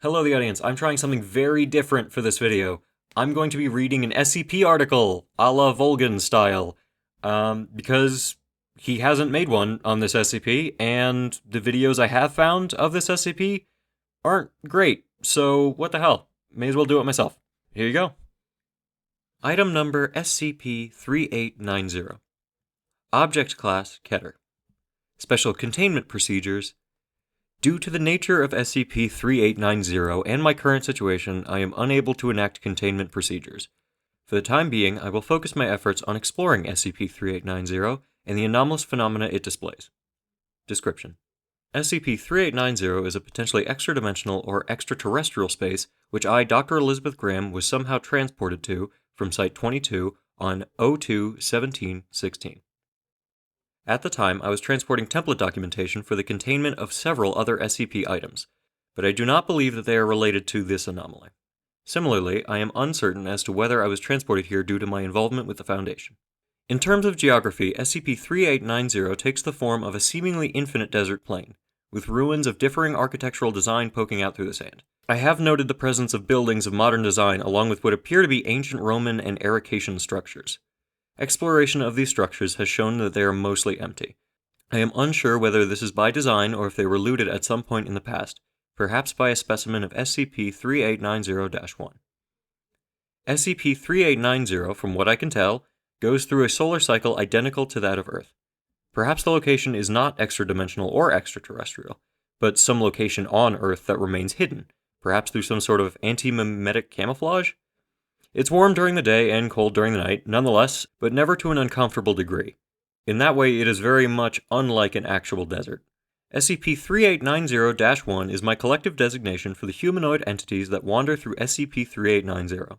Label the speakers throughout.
Speaker 1: Hello, the audience. I'm trying something very different for this video. I'm going to be reading an SCP article, a la Volgan style, because he hasn't made one on this SCP, and the videos I have found of this SCP aren't great, so what the hell? May as well do it myself. Here you go. Item number SCP-3890. Object Class Keter. Special Containment Procedures. Due to the nature of SCP-3890 and my current situation, I am unable to enact containment procedures. For the time being, I will focus my efforts on exploring SCP-3890 and the anomalous phenomena it displays. Description: SCP-3890 is a potentially extra-dimensional or extraterrestrial space which I, Dr. Elizabeth Graham, was somehow transported to from Site-22 on 02-17-16. At the time, I was transporting template documentation for the containment of several other SCP items, but I do not believe that they are related to this anomaly. Similarly, I am uncertain as to whether I was transported here due to my involvement with the Foundation. In terms of geography, SCP-3890 takes the form of a seemingly infinite desert plain, with ruins of differing architectural design poking out through the sand. I have noted the presence of buildings of modern design along with what appear to be ancient Roman and Arician structures. Exploration of these structures has shown that they are mostly empty. I am unsure whether this is by design or if they were looted at some point in the past, perhaps by a specimen of SCP-3890-1. SCP-3890, from what I can tell, goes through a solar cycle identical to that of Earth. Perhaps the location is not extra-dimensional or extraterrestrial, but some location on Earth that remains hidden, perhaps through some sort of anti-mimetic camouflage? It's warm during the day and cold during the night, nonetheless, but never to an uncomfortable degree. In that way, it is very much unlike an actual desert. SCP-3890-1 is my collective designation for the humanoid entities that wander through SCP-3890.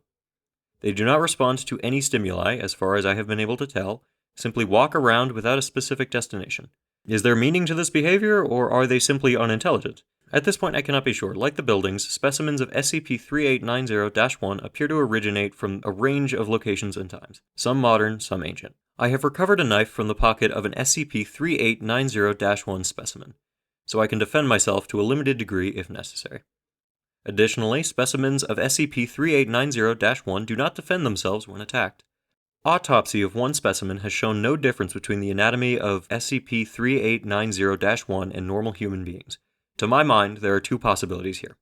Speaker 1: They do not respond to any stimuli, as far as I have been able to tell, simply walk around without a specific destination. Is there meaning to this behavior, or are they simply unintelligent? At this point, I cannot be sure. Like the buildings, specimens of SCP-3890-1 appear to originate from a range of locations and times, some modern, some ancient. I have recovered a knife from the pocket of an SCP-3890-1 specimen, so I can defend myself to a limited degree if necessary. Additionally, specimens of SCP-3890-1 do not defend themselves when attacked. Autopsy of one specimen has shown no difference between the anatomy of SCP-3890-1 and normal human beings. To my mind, there are two possibilities here.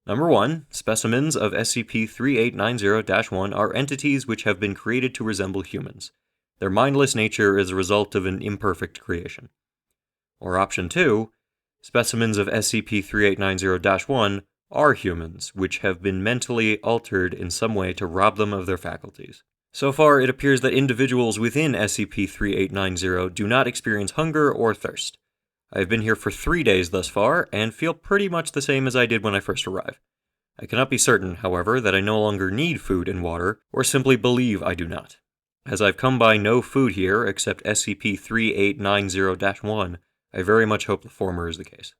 Speaker 1: Number 1, specimens of SCP-3890-1 are entities which have been created to resemble humans. Their mindless nature is a result of an imperfect creation. Or option 2, specimens of SCP-3890-1 are humans, which have been mentally altered in some way to rob them of their faculties. So far, it appears that individuals within SCP-3890 do not experience hunger or thirst. I have been here for 3 days thus far, and feel pretty much the same as I did when I first arrived. I cannot be certain, however, that I no longer need food and water, or simply believe I do not. As I've come by no food here except SCP-3890-1, I very much hope the former is the case.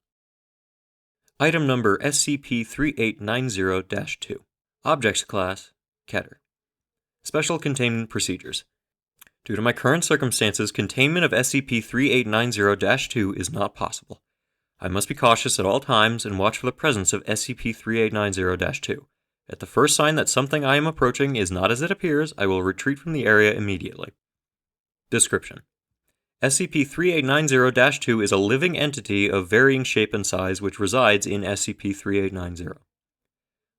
Speaker 1: Item number SCP-3890-2. Objects Class Keter. Special Containment Procedures. Due to my current circumstances, containment of SCP-3890-2 is not possible. I must be cautious at all times and watch for the presence of SCP-3890-2. At the first sign that something I am approaching is not as it appears, I will retreat from the area immediately. Description: SCP-3890-2 is a living entity of varying shape and size which resides in SCP-3890.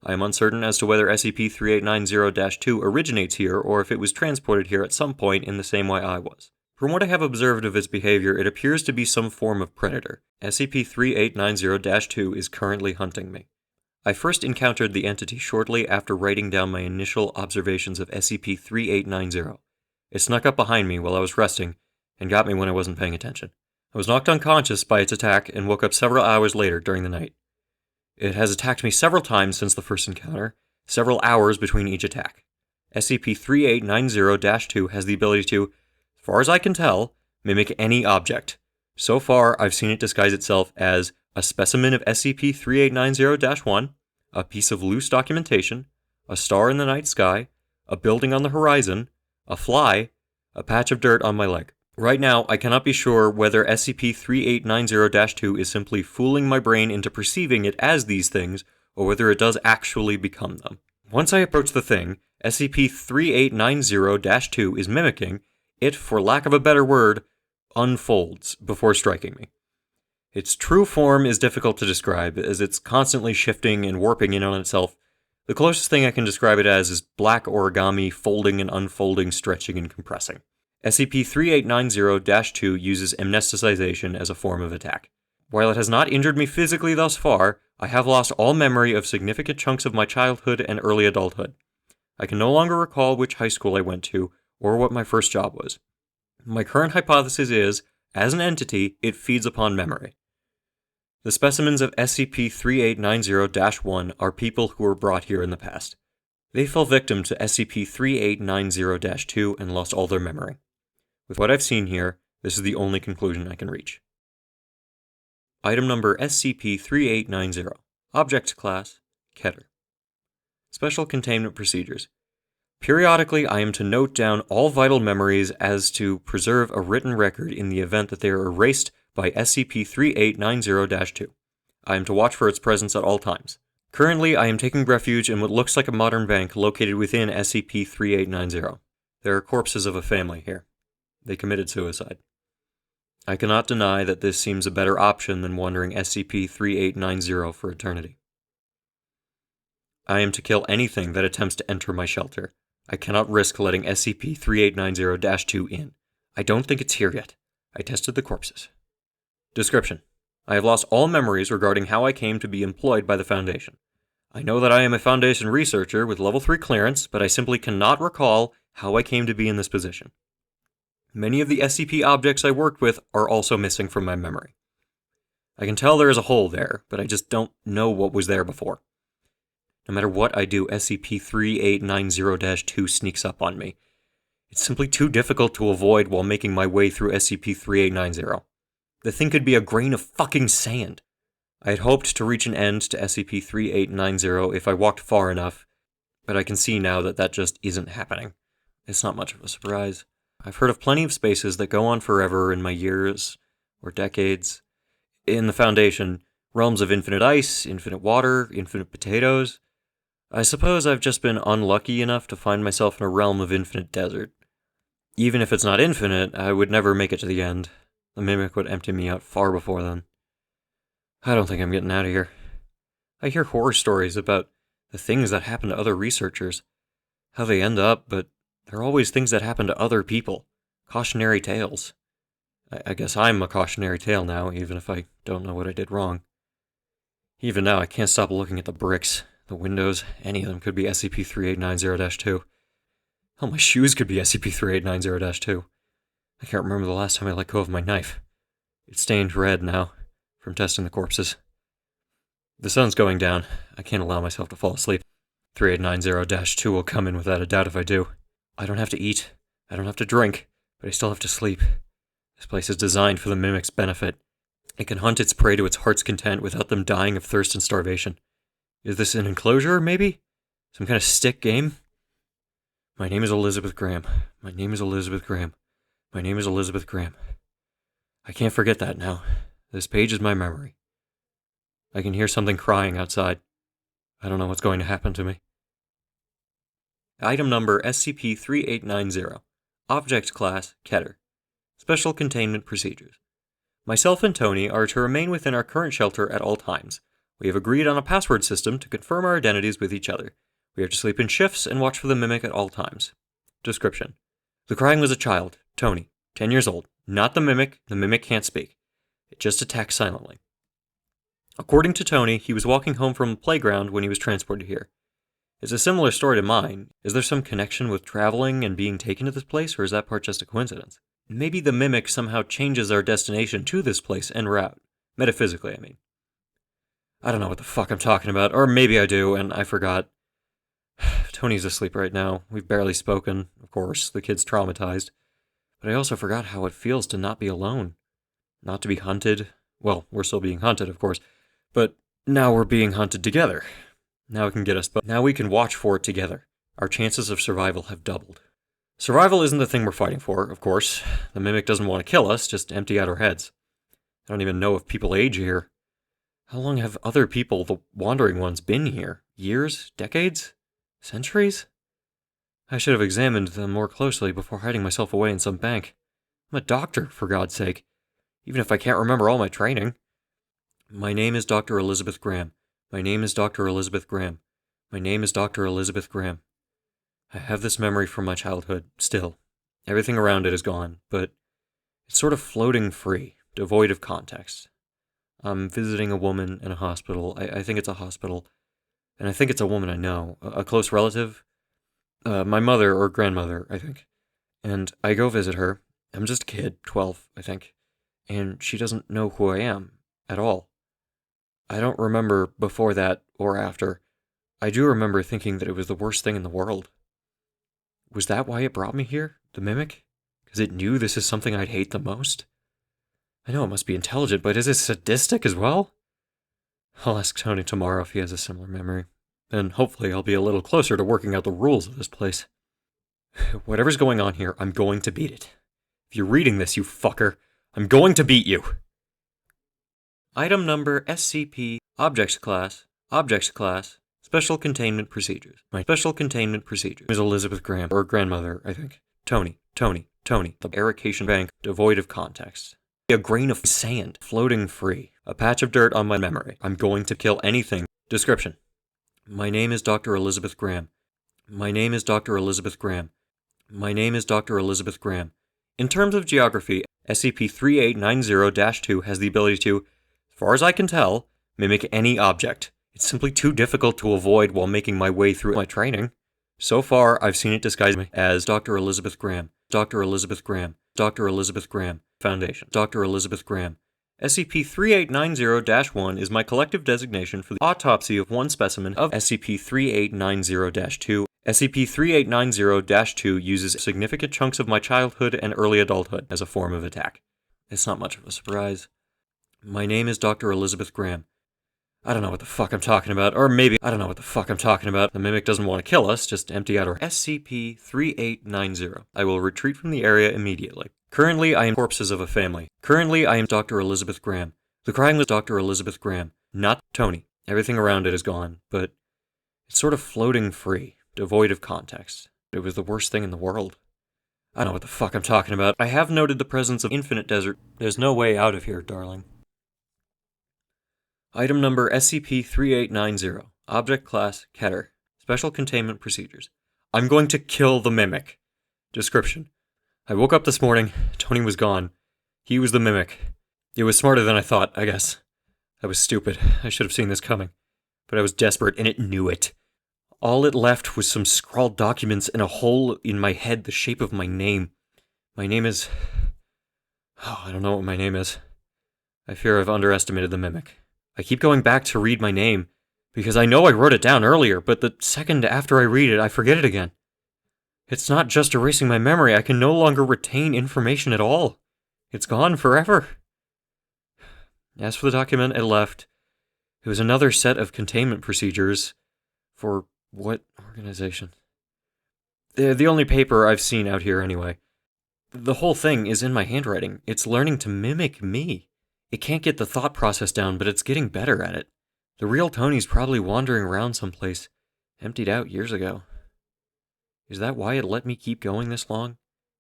Speaker 1: I am uncertain as to whether SCP-3890-2 originates here or if it was transported here at some point in the same way I was. From what I have observed of its behavior, it appears to be some form of predator. SCP-3890-2 is currently hunting me. I first encountered the entity shortly after writing down my initial observations of SCP-3890. It snuck up behind me while I was resting and got me when I wasn't paying attention. I was knocked unconscious by its attack and woke up several hours later during the night. It has attacked me several times since the first encounter, several hours between each attack. SCP-3890-2 has the ability to, as far as I can tell, mimic any object. So far, I've seen it disguise itself as a specimen of SCP-3890-1, a piece of loose documentation, a star in the night sky, a building on the horizon, a fly, a patch of dirt on my leg. Right now, I cannot be sure whether SCP-3890-2 is simply fooling my brain into perceiving it as these things, or whether it does actually become them. Once I approach the thing SCP-3890-2 is mimicking, it, for lack of a better word, unfolds before striking me. Its true form is difficult to describe, as it's constantly shifting and warping in on itself. The closest thing I can describe it as is black origami folding and unfolding, stretching and compressing. SCP-3890-2 uses amnesticization as a form of attack. While it has not injured me physically thus far, I have lost all memory of significant chunks of my childhood and early adulthood. I can no longer recall which high school I went to, or what my first job was. My current hypothesis is, as an entity, it feeds upon memory. The specimens of SCP-3890-1 are people who were brought here in the past. They fell victim to SCP-3890-2 and lost all their memory. With what I've seen here, this is the only conclusion I can reach. Item number SCP-3890. Object Class, Keter. Special Containment Procedures. Periodically, I am to note down all vital memories as to preserve a written record in the event that they are erased by SCP-3890-2. I am to watch for its presence at all times. Currently, I am taking refuge in what looks like a modern bank located within SCP-3890. There are corpses of a family here. They committed suicide. I cannot deny that this seems a better option than wandering SCP-3890 for eternity. I am to kill anything that attempts to enter my shelter. I cannot risk letting SCP-3890-2 in. I don't think it's here yet. I tested the corpses. Description: I have lost all memories regarding how I came to be employed by the Foundation. I know that I am a Foundation researcher with Level 3 clearance, but I simply cannot recall how I came to be in this position. Many of the SCP objects I worked with are also missing from my memory. I can tell there is a hole there, but I just don't know what was there before. No matter what I do, SCP-3890-2 sneaks up on me. It's simply too difficult to avoid while making my way through SCP-3890. The thing could be a grain of fucking sand. I had hoped to reach an end to SCP-3890 if I walked far enough, but I can see now that that just isn't happening. It's not much of a surprise. I've heard of plenty of spaces that go on forever in my years, or decades. In the Foundation, realms of infinite ice, infinite water, infinite potatoes. I suppose I've just been unlucky enough to find myself in a realm of infinite desert. Even if it's not infinite, I would never make it to the end. The Mimic would empty me out far before then. I don't think I'm getting out of here. I hear horror stories about the things that happen to other researchers, how they end up, but they're always things that happen to other people. Cautionary tales. I guess I'm a cautionary tale now, even if I don't know what I did wrong. Even now, I can't stop looking at the bricks, the windows. Any of them could be SCP-3890-2. Hell, my shoes could be SCP-3890-2. I can't remember the last time I let go of my knife. It's stained red now, from testing the corpses. The sun's going down. I can't allow myself to fall asleep. 3890-2 will come in without a doubt if I do. I don't have to eat. I don't have to drink. But I still have to sleep. This place is designed for the Mimic's benefit. It can hunt its prey to its heart's content without them dying of thirst and starvation. Is this an enclosure, maybe? Some kind of stick game? My name is Elizabeth Graham. My name is Elizabeth Graham. My name is Elizabeth Graham. I can't forget that now. This page is my memory. I can hear something crying outside. I don't know what's going to happen to me. Item number SCP-3890. Object Class, Keter. Special Containment Procedures. Myself and Tony are to remain within our current shelter at all times. We have agreed on a password system to confirm our identities with each other. We are to sleep in shifts and watch for the Mimic at all times. Description: the crying was a child, Tony, 10 years old. Not the Mimic can't speak. It just attacks silently. According to Tony, he was walking home from a playground when he was transported here. It's a similar story to mine. Is there some connection with traveling and being taken to this place, or is that part just a coincidence? Maybe the Mimic somehow changes our destination to this place en route. Metaphysically, I mean. I don't know what the fuck I'm talking about, or maybe I do, and I forgot. Tony's asleep right now. We've barely spoken, of course. The kid's traumatized. But I also forgot how it feels to not be alone. Not to be hunted. Well, we're still being hunted, of course. But now we're being hunted together. Now it can get us both. Now we can watch for it together. Our chances of survival have doubled. Survival isn't the thing we're fighting for, of course. The Mimic doesn't want to kill us, just empty out our heads. I don't even know if people age here. How long have other people, the wandering ones, been here? Years? Decades? Centuries? I should have examined them more closely before hiding myself away in some bank. I'm a doctor, for God's sake. Even if I can't remember all my training. My name is Dr. Elizabeth Graham. My name is Dr. Elizabeth Graham. My name is Dr. Elizabeth Graham. I have this memory from my childhood, still. Everything around it is gone, but it's sort of floating free, devoid of context. I'm visiting a woman in a hospital. I think it's a hospital. And I think it's a woman I know. A close relative. My mother or grandmother, I think. And I go visit her. I'm just a kid, 12, I think. And she doesn't know who I am, at all. I don't remember before that or after. I do remember thinking that it was the worst thing in the world. Was that why it brought me here, the Mimic? Because it knew this is something I'd hate the most? I know it must be intelligent, but is it sadistic as well? I'll ask Tony tomorrow if he has a similar memory. Then hopefully I'll be a little closer to working out the rules of this place. Whatever's going on here, I'm going to beat it. If you're reading this, you fucker, I'm going to beat you! Item number SCP Objects Class, Special Containment Procedures. My Special Containment Procedure is Elizabeth Graham, or grandmother, I think. Tony. The Erication Bank, devoid of context. A grain of sand, floating free. A patch of dirt on my memory. I'm going to kill anything. Description. My name is Dr. Elizabeth Graham. My name is Dr. Elizabeth Graham. My name is Dr. Elizabeth Graham. In terms of geography, SCP-3890-2 has the ability to, as far as I can tell, mimic any object. It's simply too difficult to avoid while making my way through my training. So far, I've seen it disguise me as Dr. Elizabeth Graham, Dr. Elizabeth Graham, Dr. Elizabeth Graham, Foundation, Dr. Elizabeth Graham. SCP-3890-1 is my collective designation for the autopsy of one specimen of SCP-3890-2. SCP-3890-2 uses significant chunks of my childhood and early adulthood as a form of attack. It's not much of a surprise. My name is Dr. Elizabeth Graham. I don't know what the fuck I'm talking about, or maybe I don't know what the fuck I'm talking about. The Mimic doesn't want to kill us, just empty out our SCP-3890. I will retreat from the area immediately. Currently, I am corpses of a family. Currently, I am Dr. Elizabeth Graham. The crime was Dr. Elizabeth Graham, not Tony. Everything around it is gone, but it's sort of floating free, devoid of context. It was the worst thing in the world. I don't know what the fuck I'm talking about. I have noted the presence of infinite desert. There's no way out of here, darling. Item number SCP-3890. Object Class Keter. Special Containment Procedures. I'm going to kill the Mimic. Description. I woke up this morning. Tony was gone. He was the Mimic. It was smarter than I thought, I guess. I was stupid. I should have seen this coming. But I was desperate, and it knew it. All it left was some scrawled documents and a hole in my head the shape of my name. My name is... Oh, I don't know what my name is. I fear I've underestimated the Mimic. I keep going back to read my name, because I know I wrote it down earlier, but the second after I read it, I forget it again. It's not just erasing my memory, I can no longer retain information at all. It's gone forever. As for the document it left, it was another set of containment procedures for what organization? They're the only paper I've seen out here anyway. The whole thing is in my handwriting. It's learning to mimic me. It can't get the thought process down, but it's getting better at it. The real Tony's probably wandering around someplace, emptied out years ago. Is that why it let me keep going this long,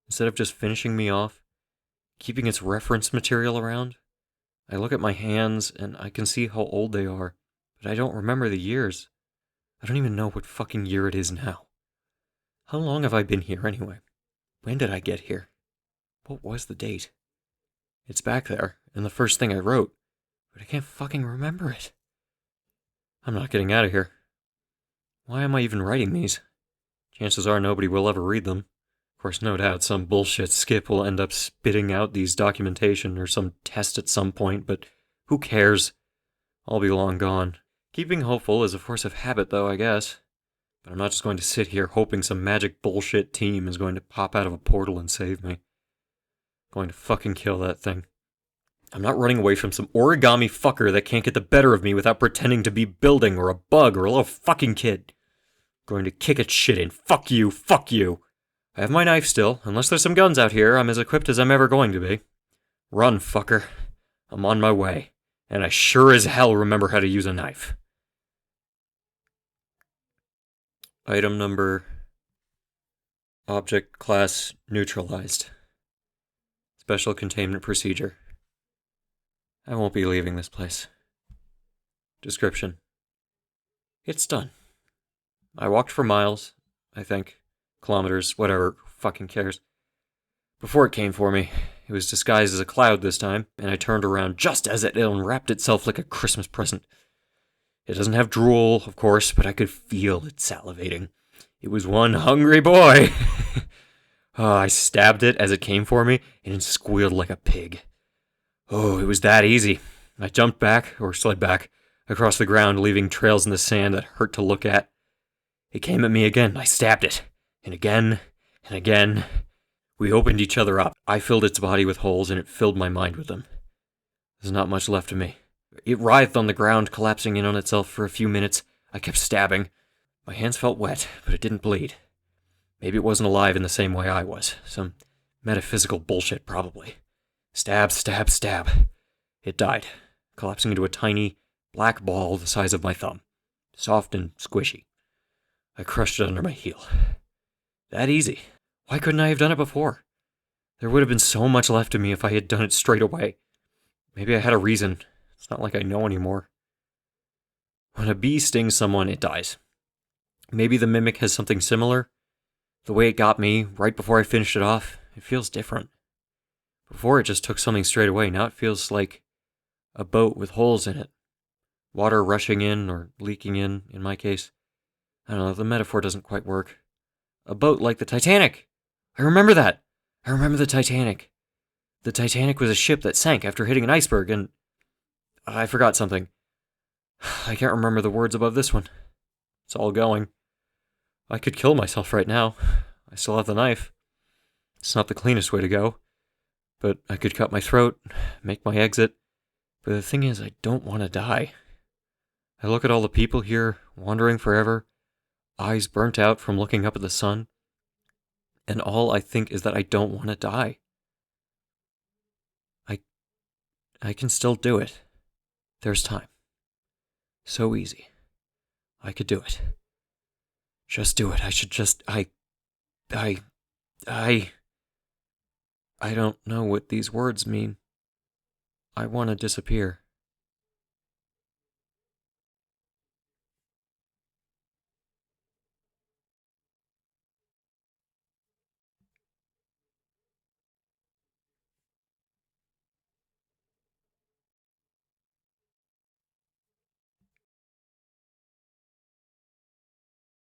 Speaker 1: instead of just finishing me off, keeping its reference material around? I look at my hands, and I can see how old they are, but I don't remember the years. I don't even know what fucking year it is now. How long have I been here anyway? When did I get here? What was the date? It's back there, and the first thing I wrote, but I can't fucking remember it. I'm not getting out of here. Why am I even writing these? Chances are nobody will ever read them. Of course, no doubt some bullshit skip will end up spitting out these documentation or some test at some point, but who cares? I'll be long gone. Keeping hopeful is a force of habit, though, I guess. But I'm not just going to sit here hoping some magic bullshit team is going to pop out of a portal and save me. Going to fucking kill that thing. I'm not running away from some origami fucker that can't get the better of me without pretending to be building or a bug or a little fucking kid. Going to kick its shit in. Fuck you, fuck you. I have my knife still. Unless there's some guns out here, I'm as equipped as I'm ever going to be. Run, fucker. I'm on my way. And I sure as hell remember how to use a knife. Item number... Object class neutralized. Special containment procedure. I won't be leaving this place. Description. It's done. I walked for miles, I think. Kilometers, whatever, fucking cares. Before it came for me, it was disguised as a cloud this time, and I turned around just as it unwrapped itself like a Christmas present. It doesn't have drool, of course, but I could feel it salivating. It was one hungry boy. I stabbed it as it came for me, and it squealed like a pig. Oh, it was that easy. I jumped back, or slid back, across the ground, leaving trails in the sand that hurt to look at. It came at me again. I stabbed it. And again, and again. We opened each other up. I filled its body with holes, and it filled my mind with them. There's not much left of me. It writhed on the ground, collapsing in on itself for a few minutes. I kept stabbing. My hands felt wet, but it didn't bleed. Maybe it wasn't alive in the same way I was. Some metaphysical bullshit, probably. Stab, stab, stab. It died, collapsing into a tiny, black ball the size of my thumb. Soft and squishy. I crushed it under my heel. That easy. Why couldn't I have done it before? There would have been so much left of me if I had done it straight away. Maybe I had a reason. It's not like I know anymore. When a bee stings someone, it dies. Maybe the mimic has something similar. The way it got me, right before I finished it off, it feels different. Before it just took something straight away, now it feels like a boat with holes in it. Water rushing in, or leaking in my case. I don't know, the metaphor doesn't quite work. A boat like the Titanic! I remember that! I remember the Titanic. The Titanic was a ship that sank after hitting an iceberg, and... I forgot something. I can't remember the words above this one. It's all going. I could kill myself right now. I still have the knife. It's not the cleanest way to go. But I could cut my throat, make my exit. But the thing is, I don't want to die. I look at all the people here, wandering forever, eyes burnt out from looking up at the sun, and all I think is that I don't want to die. I can still do it. There's time. So easy. I could do it. Just do it. I should just... I don't know what these words mean. I want to disappear.